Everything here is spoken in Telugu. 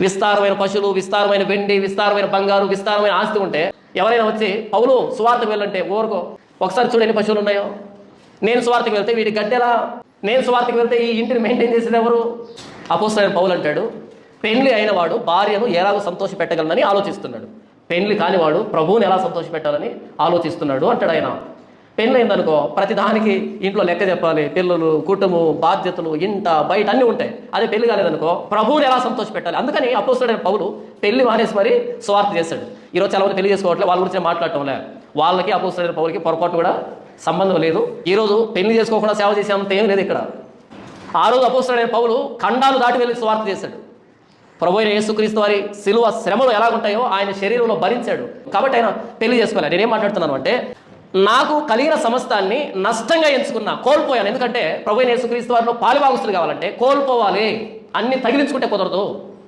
విస్తారమైన పశువులు, విస్తారమైన వెండి, విస్తారమైన బంగారు, విస్తారమైన ఆస్తి ఉంటే ఎవరైనా వచ్చి పౌలు సువార్తకు వెళ్ళంటే ఊరుకో, ఒకసారి చూడు ఎన్ని పశువులు ఉన్నాయో, నేను సువార్తకు వెళ్తే వీడి గడ్డెలా, నేను సువార్తకు వెళ్తే ఈ ఇంటిని మెయింటైన్ చేసేది ఎవరు? అపోస్తలుడైన పౌలు అంటాడు, పెళ్లి అయిన వాడు భార్యను ఎలాగో సంతోష పెట్టగలనని ఆలోచిస్తున్నాడు, పెళ్లి కానివాడు ప్రభువుని ఎలా సంతోష పెట్టాలని ఆలోచిస్తున్నాడు అంటాడు ఆయన. పెళ్ళి అయిందనుకో ప్రతిదానికి ఇంట్లో లెక్క చెప్పాలి, పిల్లలు, కుటుంబం, బాధ్యతలు, ఇంట బయట అన్నీ ఉంటాయి. అదే పెళ్లి కాలేదనుకో ప్రభువుని ఎలా సంతోష పెట్టాలి. అందుకని అపోస్తలుడైన పౌలు పెళ్లి మానేసి మరి సువార్త చేశాడు. ఈరోజు చాలా మంది పెళ్లి చేసుకోవట్లే, వాళ్ళ గురించి మాట్లాడటంలే. వాళ్ళకి అపోస్తలుడైన పౌలుకి పొరపాటు కూడా సంబంధం లేదు. ఈరోజు పెళ్లి చేసుకోకుండా సేవ చేసేంత ఏం లేదు ఇక్కడ. ఆ రోజు అపోస్తలుడైన పౌలు ఖండాలు దాటి వెళ్ళి సువార్త చేశాడు. ప్రభు అయిన యేసుక్రీస్తు వారి శిలువ శ్రమలు ఎలాగుంటాయో ఆయన శరీరంలో భరించాడు. కాబట్టి ఆయన పెళ్లి చేసుకోవాలి. నేనేం మాట్లాడుతున్నాను అంటే, నాకు కలిగిన సమస్తాన్ని నష్టంగా ఎంచుకున్నా, కోల్పోయాను. ఎందుకంటే ప్రభు అయిన యేసుక్రీస్తు వారిలో పాలుభాగస్తులు కావాలంటే కోల్పోవాలి, అన్ని తగిలించుకుంటే కుదరదు.